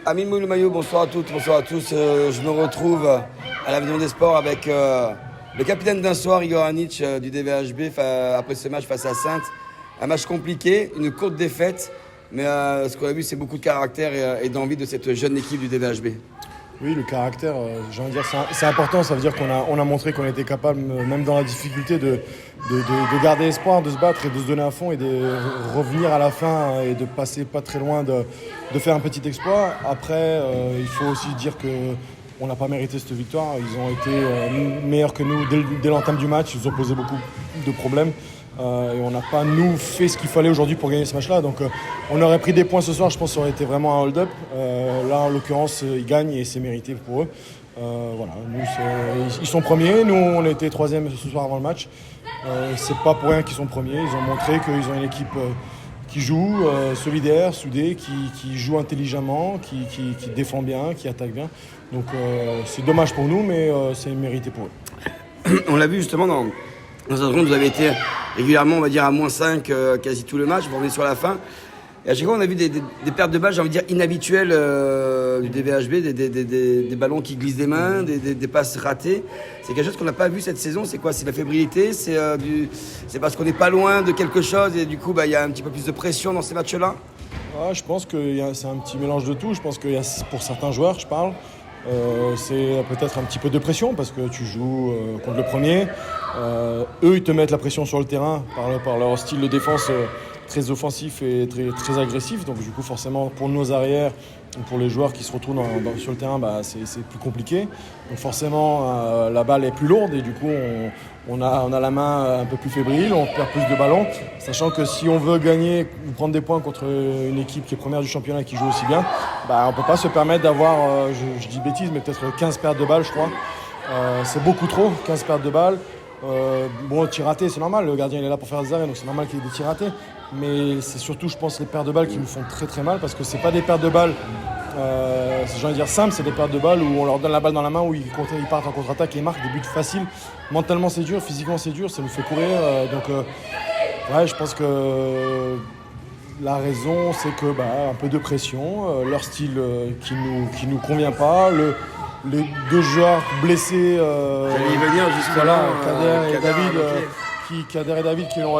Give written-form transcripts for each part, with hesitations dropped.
Amin Mouloumaillou, bonsoir à toutes, bonsoir à tous. Je me retrouve à la Maison des Sports avec le capitaine d'un soir, Igor Anic du DVHB, après ce match face à Saintes. Un match compliqué, une courte défaite, mais ce qu'on a vu, c'est beaucoup de caractère et d'envie de cette jeune équipe du DVHB. Oui, le caractère, j'ai envie de dire, c'est important. Ça veut dire qu'on a montré qu'on était capable, même dans la difficulté, de garder espoir, de se battre et de se donner à fond et de revenir à la fin et de passer pas très loin de faire un petit exploit. Après, il faut aussi dire qu'on n'a pas mérité cette victoire. Ils ont été meilleurs que nous dès l'entame du match. Ils nous ont posé beaucoup de problèmes. Et on n'a pas, nous, fait ce qu'il fallait aujourd'hui pour gagner ce match-là. Donc on aurait pris des points ce soir, je pense que ça aurait été vraiment un hold-up. Là, en l'occurrence, ils gagnent et c'est mérité pour eux. Voilà, ils sont premiers, nous on a été troisième ce soir avant le match. C'est pas pour rien qu'ils sont premiers, ils ont montré qu'ils ont une équipe qui joue, solidaire, soudée, qui joue intelligemment, qui défend bien, qui attaque bien. Donc c'est dommage pour nous, mais c'est mérité pour eux. On l'a vu justement dans cette ronde, vous avez été régulièrement, on va dire, à -5 quasi tout le match, vous revenez sur la fin. Et à chaque fois, on a vu des pertes de balles, j'ai envie de dire, inhabituelles du DVHB, des ballons qui glissent des mains, des passes ratées. C'est quelque chose qu'on n'a pas vu cette saison. C'est quoi? C'est la fébrilité? C'est parce qu'on n'est pas loin de quelque chose et du coup, il y a un petit peu plus de pression dans ces matchs-là? Je pense que c'est un petit mélange de tout. Je pense qu'il y a, pour certains joueurs, je parle, c'est peut-être un petit peu de pression parce que tu joues contre le premier. Eux, ils te mettent la pression sur le terrain par leur style de défense très offensif et très agressif. Donc du coup, forcément, pour nos arrières, pour les joueurs qui se retrouvent sur le terrain, c'est plus compliqué. Donc forcément, la balle est plus lourde et du coup, on a la main un peu plus fébrile, on perd plus de ballons. Sachant que si on veut gagner ou prendre des points contre une équipe qui est première du championnat et qui joue aussi bien, on ne peut pas se permettre d'avoir, je dis bêtise, mais peut-être 15 pertes de balles, je crois. C'est beaucoup trop, 15 pertes de balles. Tir raté, c'est normal, le gardien il est là pour faire des arrêts, donc c'est normal qu'il y ait des tirs ratés. Mais c'est surtout, je pense, les pertes de balles qui nous font très très mal parce que c'est pas des pertes de balles, j'ai envie de dire simples, c'est des pertes de balles où on leur donne la balle dans la main, où ils partent en contre-attaque et ils marquent des buts faciles. Mentalement c'est dur, physiquement c'est dur, ça nous fait courir. Je pense que la raison c'est que un peu de pression, leur style qui nous convient pas. Les deux joueurs blessés, J'allais y venir justement, Kader et David qui ont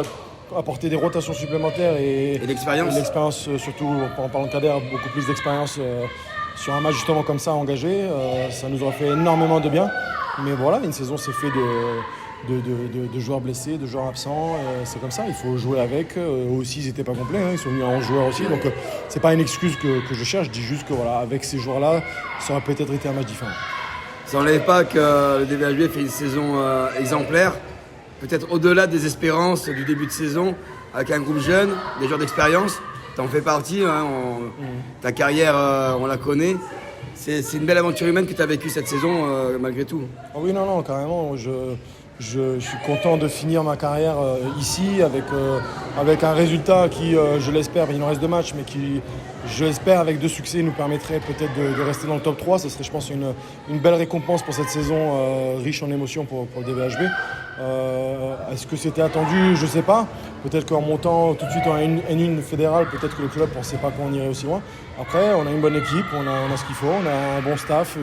apporté des rotations supplémentaires et l'expérience. Surtout en parlant de Kader, beaucoup plus d'expérience sur un match justement comme ça engagé. Ça nous aurait fait énormément de bien. Mais voilà, une saison c'est fait de joueurs blessés, de joueurs absents. C'est comme ça, il faut jouer avec. Eux aussi, ils n'étaient pas complets, ils sont venus à 11 joueurs aussi. Donc c'est pas une excuse que je cherche, je dis juste que voilà, avec ces joueurs-là, ça aurait peut-être été un match différent. Ça n'enlève pas que le DVHB fait une saison exemplaire, peut-être au-delà des espérances du début de saison, avec un groupe jeune, des joueurs d'expérience. Tu en fais partie, ta carrière, on la connaît. C'est une belle aventure humaine que tu as vécue cette saison, malgré tout. Oh oui, non, carrément. Je suis content de finir ma carrière ici avec un résultat qui, je l'espère, il nous reste 2 matchs, mais qui, je l'espère, avec 2 succès, nous permettrait peut-être de rester dans le top 3. Ce serait, je pense, une belle récompense pour cette saison riche en émotions pour le DVHB. Est-ce que c'était attendu? Je ne sais pas. Peut-être qu'en montant tout de suite en N1 fédérale, peut-être que le club ne pensait pas qu'on irait aussi loin. Après, on a une bonne équipe, on a ce qu'il faut, on a un bon staff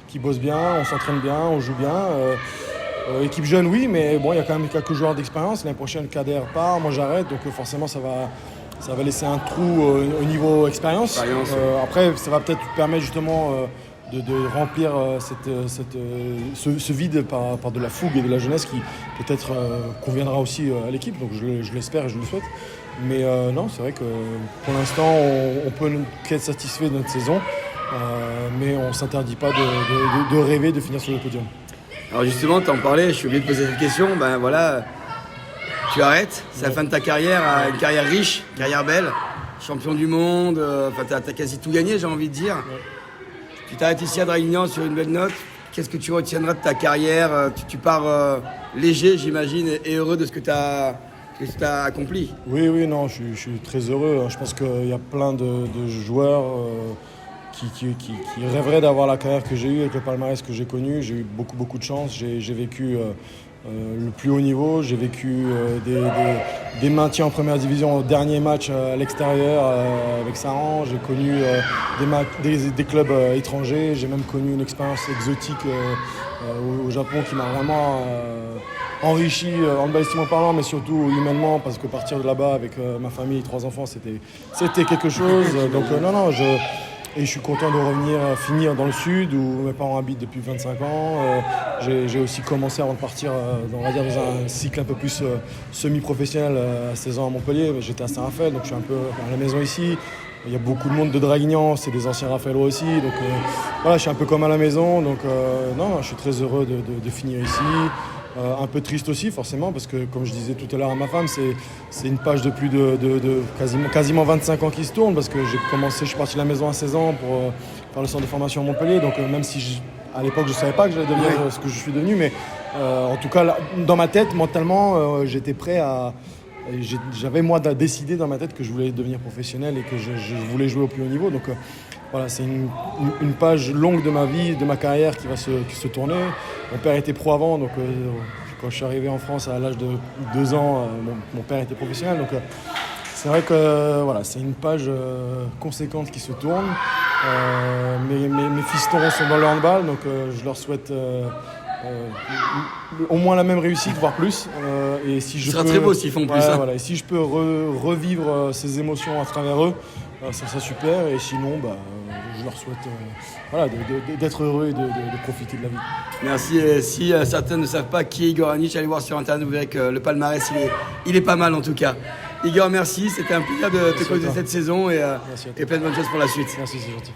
qui bosse bien, on s'entraîne bien, on joue bien. Équipe jeune, oui, mais bon, il y a quand même quelques joueurs d'expérience. L'année prochaine, Kader part, moi j'arrête, donc forcément ça va laisser un trou au niveau expérience. Après, ça va peut-être permettre justement de remplir ce vide par de la fougue et de la jeunesse qui peut-être conviendra aussi à l'équipe. Donc je l'espère et je le souhaite. Mais non, c'est vrai que pour l'instant, on peut qu'être satisfait de notre saison, mais on ne s'interdit pas de rêver de finir sur le podium. Alors justement, tu en parlais, je suis obligé de poser cette question. Tu arrêtes, c'est la fin de ta carrière, une carrière riche, une carrière belle, champion du monde, t'as quasi tout gagné, j'ai envie de dire. Ouais. Tu t'arrêtes ici à Draguignan sur une belle note. Qu'est-ce que tu retiendras de ta carrière? Tu pars léger, j'imagine, et heureux de ce que tu as accompli. Oui, non, je suis très heureux. Je pense qu'il y a plein de joueurs qui rêveraient d'avoir la carrière que j'ai eue avec le palmarès que j'ai connu. J'ai eu beaucoup de chance. J'ai vécu le plus haut niveau. J'ai vécu des maintiens en première division au dernier match à l'extérieur avec Saran. J'ai connu des clubs étrangers. J'ai même connu une expérience exotique au Japon qui m'a vraiment enrichi handballistiquement parlant, mais surtout humainement, parce que partir de là-bas avec ma famille, 3 enfants, c'était quelque chose. Donc et je suis content de revenir finir dans le sud où mes parents habitent depuis 25 ans. J'ai aussi commencé avant de partir on va dire, dans un cycle un peu plus semi-professionnel à 16 ans à Montpellier. J'étais à Saint-Raphaël, donc je suis un peu à la maison ici. Il y a beaucoup de monde de Draguignan, c'est des anciens Raphaëlois aussi. Donc voilà, je suis un peu comme à la maison. Donc non, je suis très heureux de finir ici. Un peu triste aussi forcément parce que comme je disais tout à l'heure à ma femme, c'est une page de plus de quasiment 25 ans qui se tourne parce que je suis parti de la maison à 16 ans pour faire le centre de formation à Montpellier. Donc même si à l'époque je ne savais pas que j'allais devenir ce que je suis devenu, mais en tout cas là, dans ma tête, mentalement, j'étais prêt à... J'avais moi décidé dans ma tête que je voulais devenir professionnel et que je voulais jouer au plus haut niveau. Donc voilà, c'est une page longue de ma vie, de ma carrière qui va se tourner. Mon père était pro avant, donc quand je suis arrivé en France à l'âge de 2 ans, mon père était professionnel. Donc c'est vrai que voilà, c'est une page conséquente qui se tourne. Mes fistons sont dans le handball, donc je leur souhaite au moins la même réussite, voire plus. Et si Ce sera très beau s'ils font plus. Voilà, et si je peux revivre ces émotions à travers eux, ça serait super. Et sinon, je leur souhaite d'être heureux et de profiter de la vie. Merci. Et si certains ne savent pas qui est Igor Anić, allez voir sur Internet, vous verrez que le palmarès, il est pas mal en tout cas. Igor, merci. C'était un plaisir de te connaître cette saison et plein de bonnes choses pour la suite. Merci, c'est gentil.